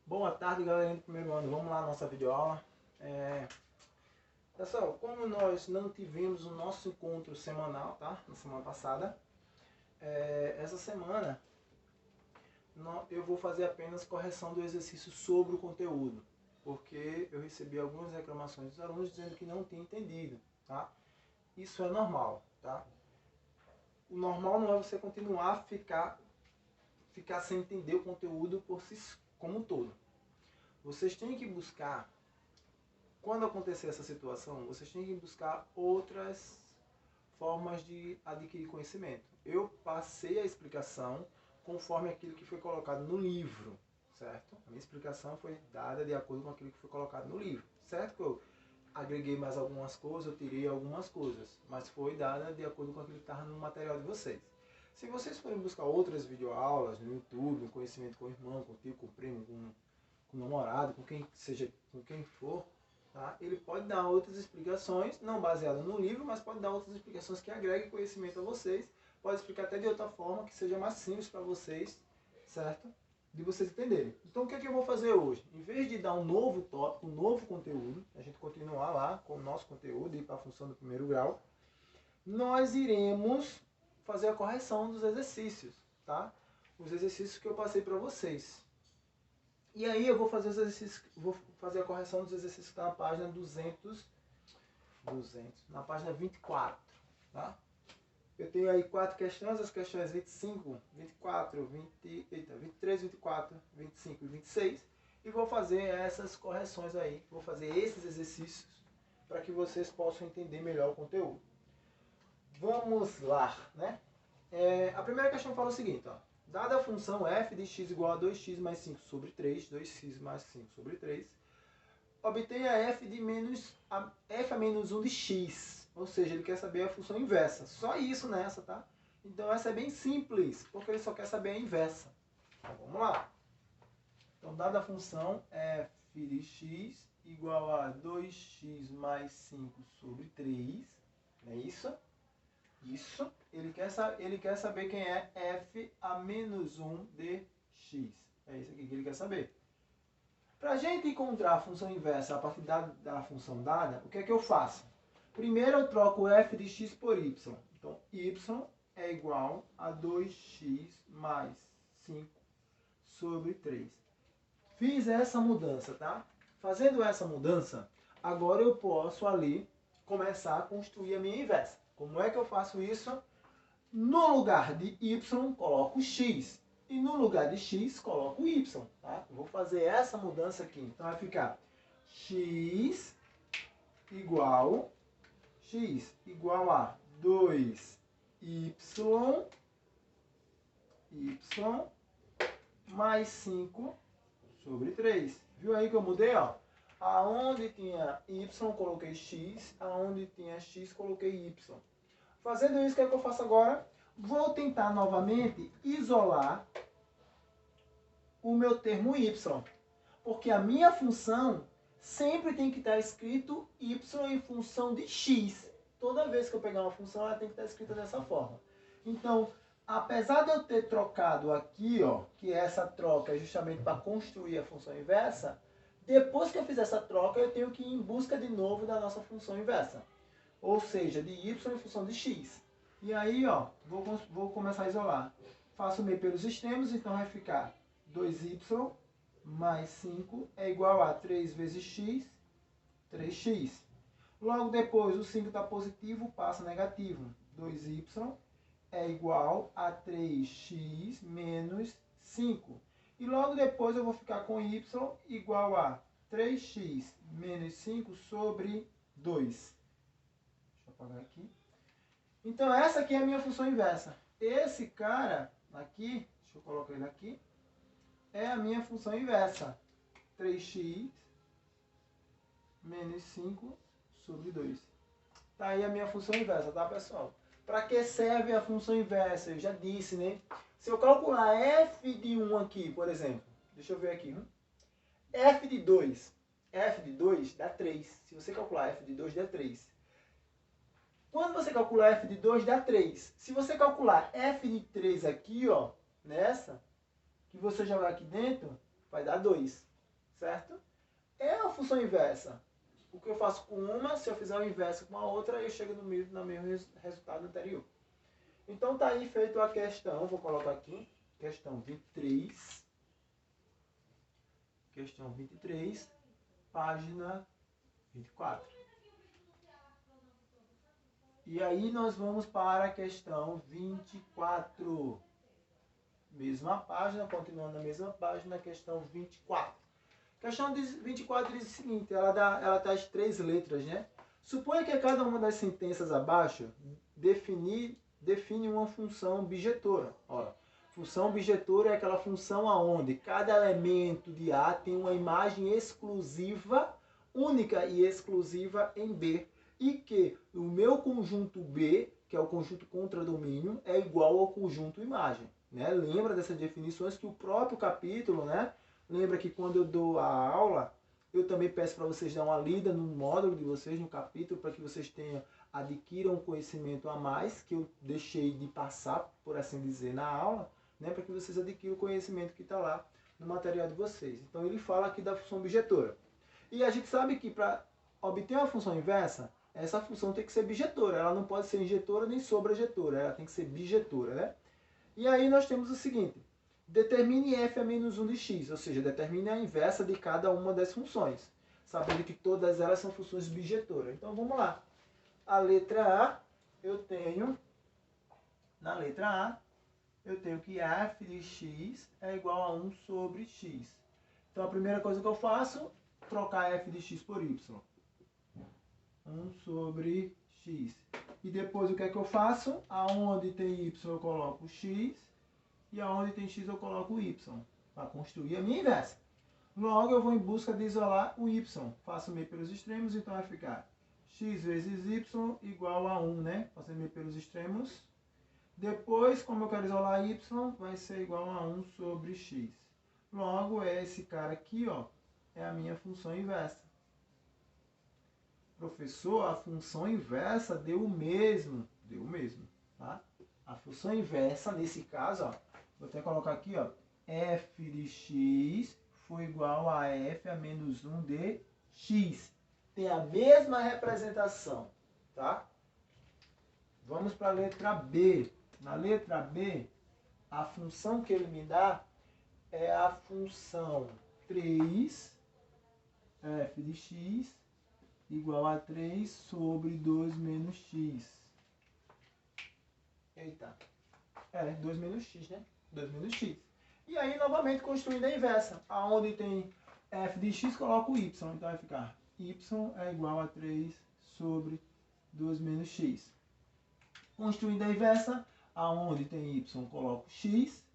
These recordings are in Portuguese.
Boa tarde, galerinha do primeiro ano. Vamos lá, nossa videoaula. Pessoal, como nós não tivemos o nosso encontro semanal, tá? Na semana passada, essa semana eu vou fazer apenas correção do exercício sobre o conteúdo, porque eu recebi algumas reclamações dos alunos dizendo que não tinham entendido, tá? Isso é normal, tá? O normal não é você continuar a ficar sem entender o conteúdo por si como um todo. Vocês têm que buscar, quando acontecer essa situação, vocês têm que buscar outras formas de adquirir conhecimento. Eu passei a explicação conforme aquilo que foi colocado no livro, certo? A minha explicação foi dada de acordo com aquilo que foi colocado no livro, certo? Que eu agreguei mais algumas coisas, eu tirei algumas coisas, mas foi dada de acordo com aquilo que estava no material de vocês. Se vocês forem buscar outras videoaulas no YouTube, um conhecimento com o irmão, com o tio, com o primo, com o namorado, com quem for, tá? Ele pode dar outras explicações, não baseadas no livro, mas pode dar outras explicações que agreguem conhecimento a vocês, pode explicar até de outra forma, que seja mais simples para vocês, certo? De vocês entenderem. Então o que é que eu vou fazer hoje? Em vez de dar um novo tópico, um novo conteúdo, a gente continuar lá com o nosso conteúdo e ir para a função do primeiro grau, nós iremos fazer a correção dos exercícios, tá? Os exercícios que eu passei para vocês. E aí eu vou fazer os exercícios, vou fazer a correção dos exercícios que está na página 200, na página 24, tá? Eu tenho aí 4 questões, as questões 25, 24, 23, 24, 25 e 26, e vou fazer essas correções aí, vou fazer esses exercícios para que vocês possam entender melhor o conteúdo. Vamos lá, né? A primeira questão fala o seguinte, ó. Dada a função f de x igual a 2x mais 5 sobre 3, 2x mais 5 sobre 3, obtenha f a menos 1 de x. Ou seja, ele quer saber a função inversa. Só isso nessa, tá? Então essa é bem simples, porque ele só quer saber a inversa. Então vamos lá. Então, dada a função f de x igual a 2x mais 5 sobre 3, não é isso? Isso, ele quer saber quem é f a menos 1 de x. É isso aqui que ele quer saber. Para a gente encontrar a função inversa a partir da função dada, o que é que eu faço? Primeiro eu troco f de x por y. Então, y é igual a 2x mais 5 sobre 3. Fiz essa mudança, tá? Fazendo essa mudança, agora eu posso ali começar a construir a minha inversa. Como é que eu faço isso? No lugar de y, coloco x. E no lugar de x, coloco y. Tá? Eu vou fazer essa mudança aqui. Então vai ficar x igual a 2y mais 5 sobre 3. Viu aí que eu mudei? Ó? Aonde tinha y, coloquei x. Aonde tinha x, coloquei y. Fazendo isso, o que é que eu faço agora? Vou tentar novamente isolar o meu termo y. Porque a minha função sempre tem que estar escrito y em função de x. Toda vez que eu pegar uma função, ela tem que estar escrita dessa forma. Então, apesar de eu ter trocado aqui, ó, que essa troca é justamente para construir a função inversa, depois que eu fizer essa troca, eu tenho que ir em busca de novo da nossa função inversa. Ou seja, de y em função de x. E aí, ó, vou começar a isolar. Faço o meio pelos extremos, então vai ficar 2y mais 5 é igual a 3 vezes x, 3x. Logo depois, o 5 está positivo, passa negativo. 2y é igual a 3x menos 5. E logo depois eu vou ficar com y igual a 3x menos 5 sobre 2. Apagar aqui. Então essa aqui é a minha função inversa. Esse cara aqui, deixa eu colocar ele aqui, é a minha função inversa. 3x menos 5 sobre 2. Tá aí a minha função inversa, tá, pessoal? Para que serve a função inversa? Eu já disse, né? Se eu calcular f de 1 aqui, por exemplo, deixa eu ver aqui, f de 2 dá 3. Se você calcular f de 2 dá 3. Quando você calcular f de 2, dá 3. Se você calcular f de 3 aqui, ó, nessa, que você jogar aqui dentro, vai dar 2. certo? É a função inversa. O que eu faço com uma, se eu fizer o inverso com a outra, eu chego no mesmo resultado anterior. Então tá aí feito a questão, vou colocar aqui, questão 23. Questão 23, página 24. E aí nós vamos para a questão 24. Mesma página, continuando na mesma página, questão 24. Questão 24 diz o seguinte, ela traz 3 letras, né? Suponha que cada uma das sentenças abaixo define uma função bijetora. Olha, função bijetora é aquela função aonde cada elemento de A tem uma imagem exclusiva, única e exclusiva em B. E que o meu conjunto B, que é o conjunto contradomínio, é igual ao conjunto imagem. Né? Lembra dessas definições que o próprio capítulo, né? Lembra que quando eu dou a aula, eu também peço para vocês dar uma lida no módulo de vocês, no capítulo, para que vocês adquiram um conhecimento a mais, que eu deixei de passar, por assim dizer, na aula, né? Para que vocês adquiram o conhecimento que está lá no material de vocês. Então ele fala aqui da função bijetora. E a gente sabe que para obter uma função inversa, essa função tem que ser bijetora. Ela não pode ser injetora nem sobrejetora, ela tem que ser bijetora, né? E aí nós temos o seguinte, determine f a menos 1 de x, ou seja, determine a inversa de cada uma das funções, sabendo que todas elas são funções bijetoras. Então vamos lá. A letra A, na letra A, eu tenho que f de x é igual a 1 sobre x. Então a primeira coisa que eu faço, trocar f de x por y. 1 sobre x. E depois o que é que eu faço? Aonde tem y eu coloco x e aonde tem x eu coloco y, para construir a minha inversa. Logo eu vou em busca de isolar o y. Faço meio pelos extremos, então vai ficar x vezes y igual a 1, né? Fazendo meio pelos extremos. Depois, como eu quero isolar y, vai ser igual a 1 sobre x. Logo, esse cara aqui, ó, é a minha função inversa. Professor, a função inversa deu o mesmo. Deu o mesmo, tá? A função inversa, nesse caso, ó, vou até colocar aqui, ó, f de x foi igual a f a menos 1 de x. Tem a mesma representação, tá? Vamos para a letra B. Na letra B, a função que ele me dá é a função 3 f de x igual a 3 sobre 2 menos x. Eita. 2 menos x, né? 2 menos x. E aí, novamente, construindo a inversa. Aonde tem f de x, coloco y. Então vai ficar y é igual a 3 sobre 2 menos x. Construindo a inversa, aonde tem y, coloco x.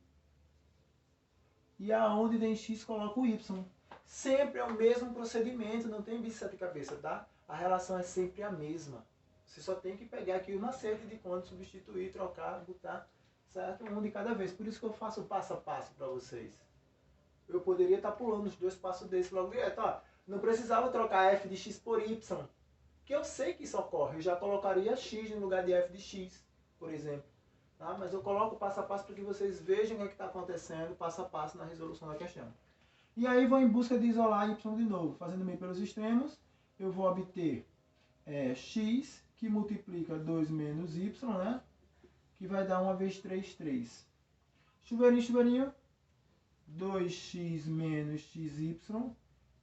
E aonde tem x, coloco y. Sempre é o mesmo procedimento, não tem bicho de sete cabeças, tá? A relação é sempre a mesma. Você só tem que pegar aqui o macete de quando substituir, trocar, botar, certo? Um de cada vez. Por isso que eu faço passo a passo para vocês. Eu poderia estar pulando os 2 passos desses logo direto, ó. Não precisava trocar f de x por y, que eu sei que isso ocorre. Eu já colocaria x no lugar de f de x, por exemplo. Tá? Mas eu coloco passo a passo para que vocês vejam o que está acontecendo passo a passo na resolução da questão. E aí vou em busca de isolar y de novo. Fazendo meio pelos extremos, eu vou obter x, que multiplica 2 menos y, né? Que vai dar 1 vezes 3, 3. Chuveirinho, chuveirinho. 2x menos xy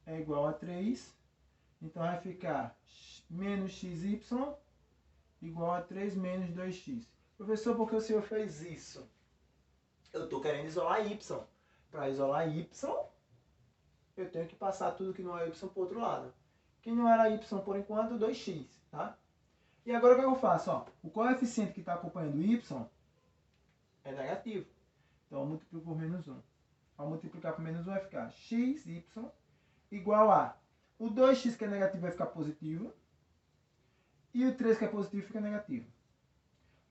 é igual a 3. Então vai ficar menos xy igual a 3 menos 2x. Professor, por que o senhor fez isso? Eu estou querendo isolar y. Para isolar y, eu tenho que passar tudo que não é y para o outro lado. Que não era y por enquanto, 2x, tá? E agora o que eu faço? Ó, o coeficiente que está acompanhando o y é negativo. Então eu multiplico por menos 1. Ao multiplicar por menos 1 vai ficar xy igual a... O 2x que é negativo vai ficar positivo. E o 3 que é positivo fica negativo.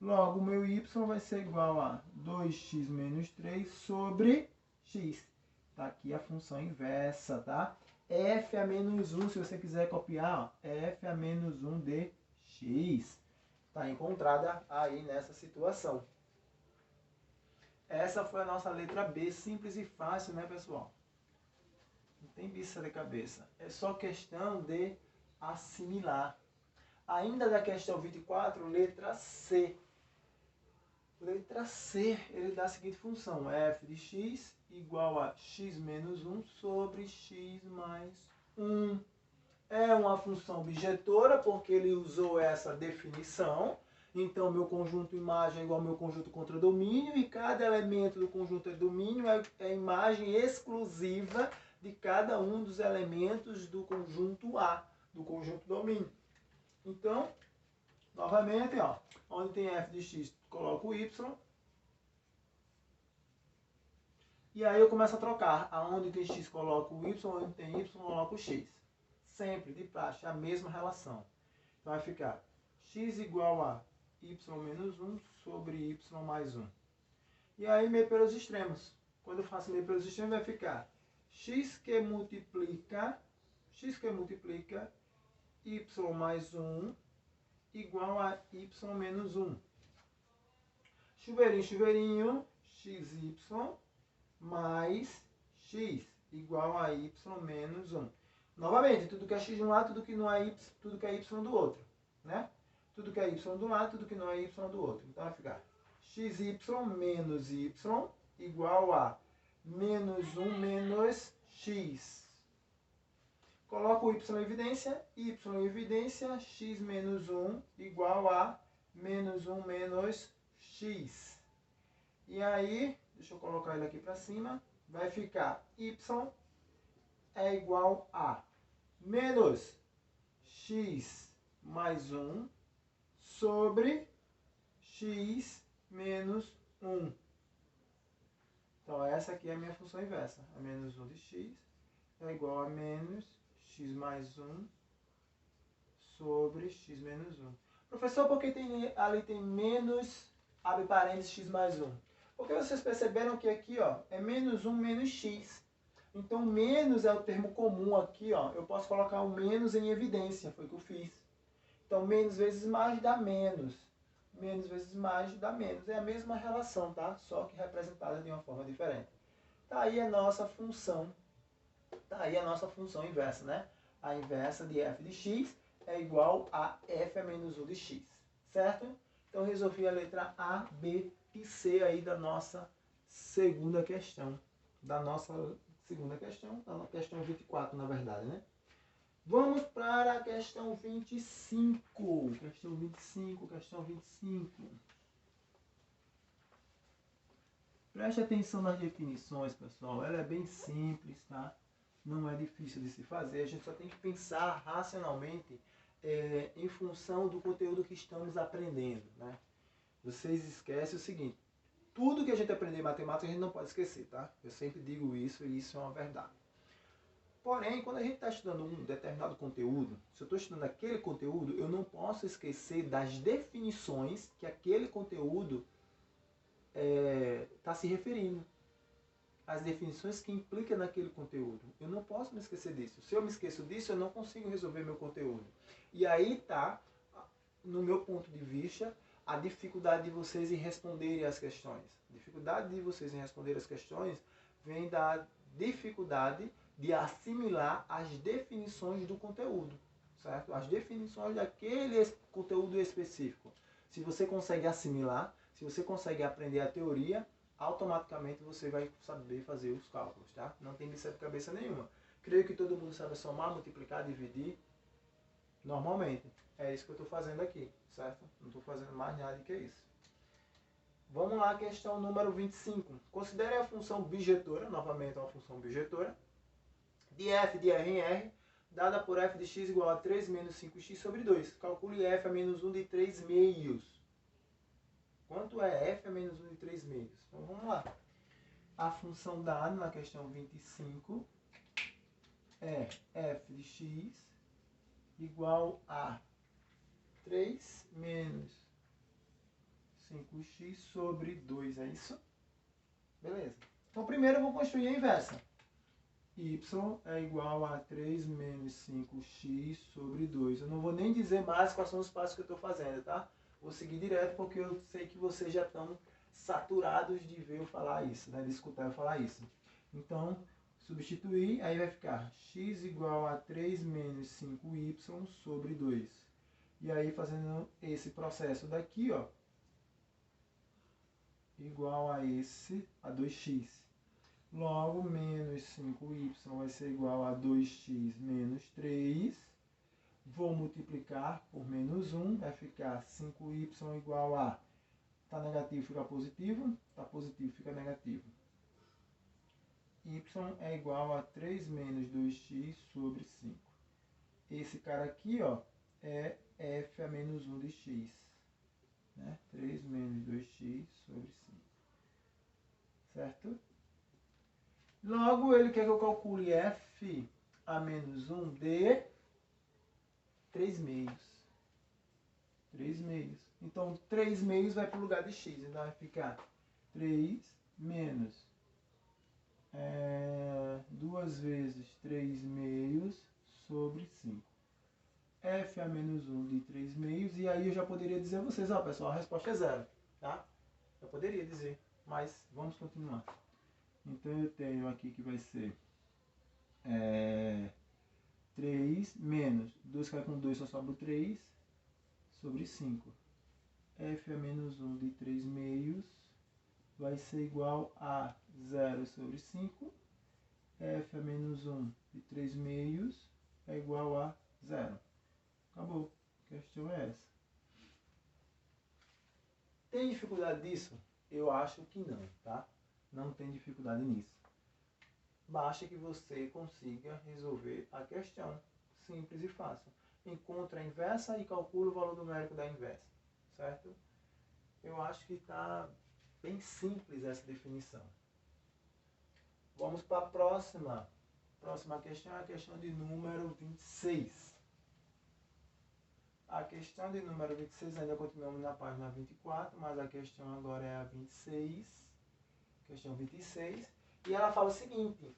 Logo, o meu y vai ser igual a 2x menos 3 sobre x. Está aqui a função inversa, tá? F a menos 1, se você quiser copiar, ó, f a menos 1 de x. Está encontrada aí nessa situação. Essa foi a nossa letra B, simples e fácil, né, pessoal? Não tem bicho de cabeça. É só questão de assimilar. Ainda da questão 24, letra C. Letra C, ele dá a seguinte função. F de x igual a x menos 1 sobre x mais 1. É uma função bijetora, porque ele usou essa definição. Então, meu conjunto imagem é igual ao meu conjunto contradomínio, e cada elemento do conjunto domínio é a imagem exclusiva de cada um dos elementos do conjunto A, do conjunto domínio. Então, novamente, ó, onde tem f de x, coloco o y. E aí eu começo a trocar. Aonde tem x, coloco o y, onde tem y, coloco o x. Sempre, de praxe, a mesma relação. Então vai ficar x igual a y menos 1 sobre y mais 1. E aí meio pelos extremos. Quando eu faço meio pelos extremos, vai ficar x que multiplica y mais 1 igual a y menos 1. Chuveirinho, chuveirinho, xy mais x igual a y menos 1. Novamente, tudo que é x de um lado, tudo que não é y, tudo que é y do outro, né? Tudo que é y de um lado, tudo que não é y do outro. Então vai ficar xy menos y igual a menos 1 menos x. Coloco o y em evidência, x menos 1 igual a menos 1 menos x. E aí, deixa eu colocar ele aqui para cima, vai ficar y é igual a menos x mais 1 sobre x menos 1. Então, essa aqui é a minha função inversa. A menos 1 de x é igual a menos x mais 1 sobre x menos 1. Professor, por que ali tem menos, abre parênteses, x mais 1? Porque vocês perceberam que aqui, ó, é menos 1 menos x. Então, menos é o termo comum aqui, ó. Eu posso colocar o menos em evidência, foi o que eu fiz. Então, menos vezes mais dá menos. Menos vezes mais dá menos. É a mesma relação, tá? Só que representada de uma forma diferente. Tá aí a nossa função. Tá aí a nossa função inversa, né? A inversa de f de x é igual a f a menos 1 de x. Certo? Então, resolvi a letra A, B e C aí da nossa segunda questão. Da questão 24, na verdade, né? Vamos para a questão 25. Questão 25. Preste atenção nas definições, pessoal. Ela é bem simples, tá? Não é difícil de se fazer. A gente só tem que pensar racionalmente em função do conteúdo que estamos aprendendo, né? Vocês esquecem o seguinte. Tudo que a gente aprender em matemática, a gente não pode esquecer, tá? Eu sempre digo isso e isso é uma verdade. Porém, quando a gente está estudando um determinado conteúdo, se eu estou estudando aquele conteúdo, eu não posso esquecer das definições que aquele conteúdo está se referindo. As definições que implicam naquele conteúdo. Eu não posso me esquecer disso. Se eu me esqueço disso, eu não consigo resolver meu conteúdo. E aí está, no meu ponto de vista, a dificuldade de vocês em responderem as questões. A dificuldade de vocês em responder as questões vem da dificuldade de assimilar as definições do conteúdo, certo? As definições daquele conteúdo específico. Se você consegue assimilar, se você consegue aprender a teoria, automaticamente você vai saber fazer os cálculos, tá? Não tem bicho de cabeça nenhuma. Creio que todo mundo sabe somar, multiplicar, dividir. Normalmente. É isso que eu estou fazendo aqui, certo? Não estou fazendo mais nada do que isso. Vamos lá, questão número 25. Considere a função bijetora, novamente é uma função bijetora, de f de r em r, dada por f de x igual a 3 menos 5x sobre 2. Calcule f a menos 1 de 3 meios. Quanto é f a menos 1 de 3 meios? Então vamos lá. A função dada na questão 25 é f de x igual a 3 menos 5x sobre 2, é isso? Beleza. Então primeiro eu vou construir a inversa. Y é igual a 3 menos 5x sobre 2. Eu não vou nem dizer mais quais são os passos que eu estou fazendo, tá? Vou seguir direto porque eu sei que vocês já estão saturados de ver eu falar isso, né? De escutar eu falar isso. Então, Substituir, aí vai ficar x igual a 3 menos 5y sobre 2. E aí fazendo esse processo daqui, ó, igual a esse, a 2x. Logo, menos 5y vai ser igual a 2x menos 3. Vou multiplicar por menos 1, vai ficar 5y igual a... Está negativo, fica positivo. Está positivo, fica negativo. Y é igual a 3 menos 2x sobre 5. Esse cara aqui, ó, é f a menos 1 de x. Né? 3 menos 2x sobre 5. Certo? Logo, ele quer que eu calcule f a menos 1 de 3 meios. 3 meios. Então, 3 meios vai para o lugar de x. Então, vai ficar 3 menos 2 vezes 3 meios sobre 5. F a menos 1 de 3 meios. E aí eu já poderia dizer a vocês, ó, pessoal, a resposta é 0. Tá? Eu poderia dizer, mas vamos continuar. Então, eu tenho aqui que vai ser 3 menos 2 cai com 2, só sobra 3 sobre 5. F a menos 1 de 3 meios vai ser igual a 0 sobre 5. F a menos 1 de 3 meios é igual a 0. Acabou. A questão é essa. Tem dificuldade disso? Eu acho que não, tá? Não tem dificuldade nisso. Basta que você consiga resolver a questão. Simples e fácil. Encontra a inversa e calcula o valor numérico da inversa. Certo? Eu acho que está bem simples essa definição. Vamos para a próxima. Próxima questão é a questão de número 26. A questão de número 26, ainda continuamos na página 24, mas a questão agora é a 26. Questão 26. E ela fala o seguinte: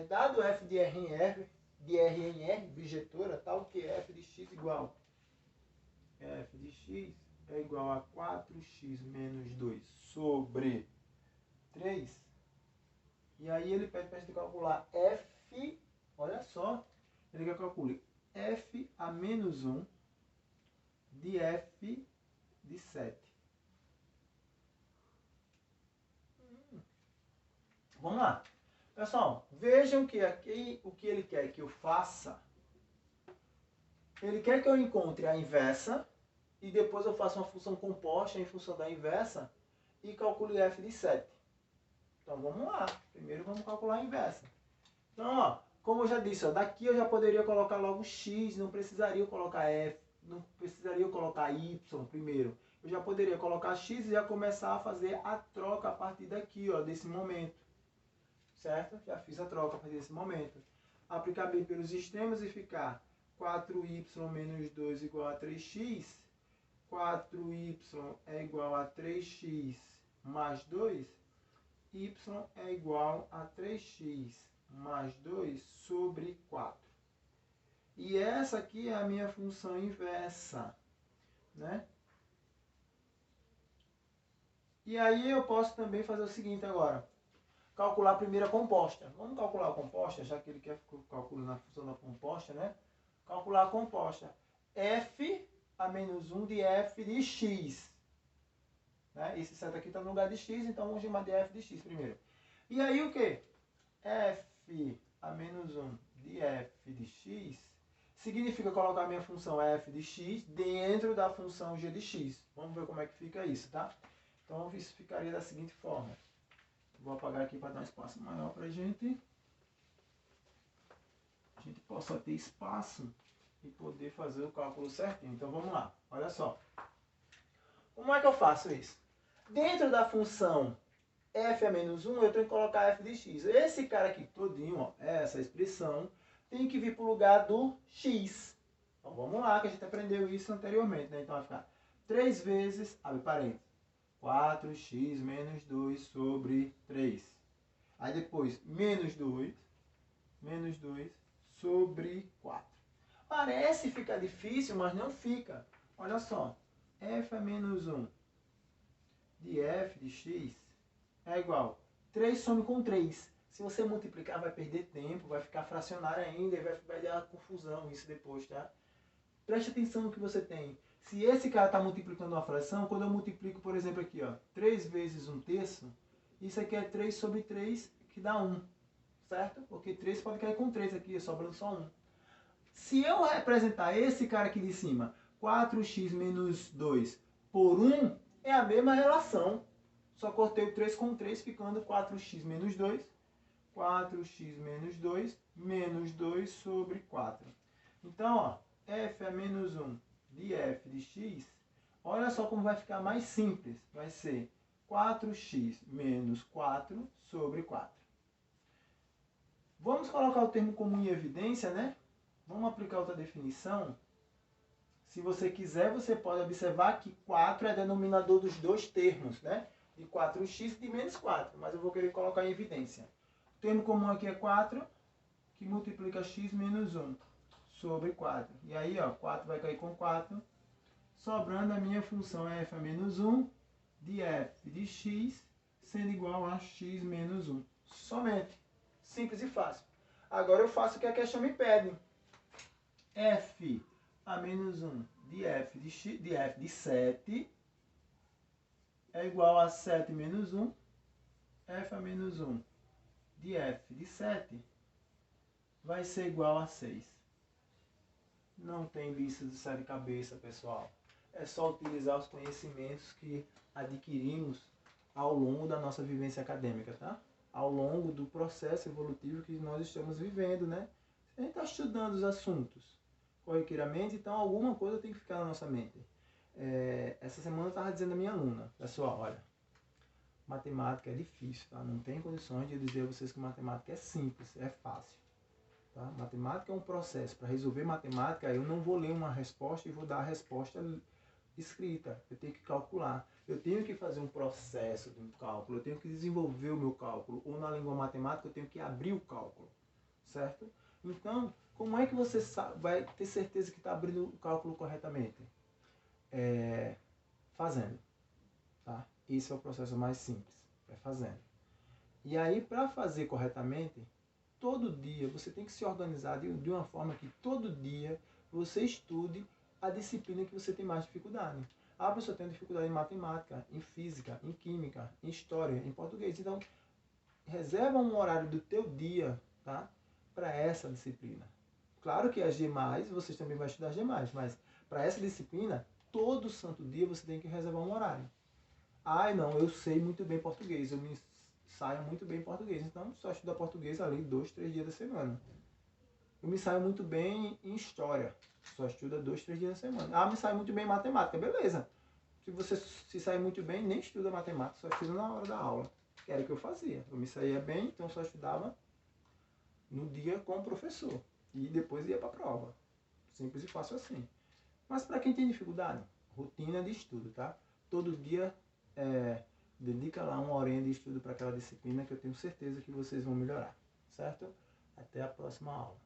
dado f de R em R, bijetora, tal que f de x igual. F de x é igual a 4x menos 2 sobre 3. E aí ele pede para a gente calcular f, olha só, ele quer calcular f a menos 1 de f de 7. Vamos lá. Pessoal, vejam que aqui o que ele quer que eu faça. Ele quer que eu encontre a inversa e depois eu faça uma função composta em função da inversa e calcule f de 7. Então vamos lá. Primeiro vamos calcular a inversa. Então, ó, como eu já disse, ó, daqui eu já poderia colocar logo x, não precisaria colocar f, não precisaria colocar y primeiro. Eu já poderia colocar x e já começar a fazer a troca a partir daqui, ó, desse momento. Certo? Já fiz a troca a partir desse momento. Aplicar b pelos extremos e ficar 4y menos 2 igual a 3x. 4y é igual a 3x mais 2. Y é igual a 3x mais 2 sobre 4. E essa aqui é a minha função inversa, né? E aí eu posso também fazer o seguinte agora. Calcular a primeira composta. Vamos calcular a composta, já que ele quer que eu calcule na função da composta, né? Calcular a composta. F a menos 1 de f de x. Né? Esse 7 aqui está no lugar de x, então vamos chamar de f de x primeiro. E aí o que? F a menos 1 de f de x significa colocar a minha função f de x dentro da função g de x. Vamos ver como é que fica isso, tá? Então isso ficaria da seguinte forma. Vou apagar aqui para dar um espaço maior para a gente possa ter espaço e poder fazer o cálculo certinho. Então vamos lá, olha só. Como é que eu faço isso? Dentro da função f a menos 1, eu tenho que colocar f de x. Esse cara aqui todinho, ó, essa expressão, tem que vir para o lugar do x. Então vamos lá, que a gente aprendeu isso anteriormente, né? Então vai ficar 3 vezes, abre parênteses, 4x menos 2 sobre 3. Aí depois, menos 2 sobre 4. Parece ficar difícil, mas não fica. Olha só, f a menos 1 de f de x é igual 3 some com 3. Se você multiplicar, vai perder tempo, vai ficar fracionário ainda e vai dar confusão isso depois, tá? Preste atenção no que você tem. Se esse cara está multiplicando uma fração, quando eu multiplico, por exemplo, aqui, ó, 3 vezes 1/3, isso aqui é 3 sobre 3, que dá 1, certo? Porque 3 pode cair com 3 aqui, sobrando só 1. Se eu representar esse cara aqui de cima, 4x menos 2 por 1, é a mesma relação. Só cortei o 3 com 3, ficando 4x menos 2. 4x menos 2 sobre 4. Então, ó, f é menos 1 de f de x. Olha só como vai ficar mais simples. Vai ser 4x menos 4 sobre 4. Vamos colocar o termo comum em evidência, né? Vamos aplicar outra definição. Se você quiser, você pode observar que 4 é denominador dos dois termos, né? De 4x e de menos 4. Mas eu vou querer colocar em evidência. O termo comum aqui é 4, que multiplica x menos 1 sobre 4. E aí, ó, 4 vai cair com 4. Sobrando a minha função f a menos 1 de f de x, sendo igual a x menos 1. Somente. Simples e fácil. Agora eu faço o que a questão me pede. F a menos 1 de f de, x, de f de 7 é igual a 7 menos 1. F a menos 1 de f de 7 vai ser igual a 6. Não tem lista de sai de cabeça, pessoal. É só utilizar os conhecimentos que adquirimos ao longo da nossa vivência acadêmica, tá? Ao longo do processo evolutivo que nós estamos vivendo, né? A gente está estudando os assuntos corriqueiramente, então alguma coisa tem que ficar na nossa mente. Essa semana eu estava dizendo à minha aluna, pessoal, olha, matemática é difícil, tá? Não tem condições de eu dizer a vocês que matemática é simples, é fácil. Tá? Matemática é um processo. Para resolver matemática, eu não vou ler uma resposta e vou dar a resposta escrita. Eu tenho que calcular. Eu tenho que fazer um processo de um cálculo. Eu tenho que desenvolver o meu cálculo. Ou na língua matemática, eu tenho que abrir o cálculo. Certo? Então, como é que você vai ter certeza que está abrindo o cálculo corretamente? Fazendo. Tá? Esse é o processo mais simples. É fazendo. E aí, para fazer corretamente, todo dia você tem que se organizar de uma forma que todo dia você estude a disciplina que você tem mais dificuldade. A pessoa tem dificuldade em matemática, em física, em química, em história, em português. Então, reserva um horário do teu dia, tá, para essa disciplina. Claro que as demais, vocês também vão estudar as demais, mas para essa disciplina, todo santo dia você tem que reservar um horário. Ah, não, eu sei muito bem português, eu me saio muito bem em português, então só estudo português ali 2, 3 dias da semana. Eu me saio muito bem em história, só estuda 2, 3 dias da semana. Ah, me saio muito bem em matemática, beleza. Se você se sair muito bem, nem estuda matemática, só estuda na hora da aula. Que era o que eu fazia. Eu me saía bem, então só estudava no dia com o professor. E depois ia para a prova. Simples e fácil assim. Mas para quem tem dificuldade, rotina de estudo, tá? Todo dia dedica lá uma horinha de estudo para aquela disciplina que eu tenho certeza que vocês vão melhorar, certo? Até a próxima aula.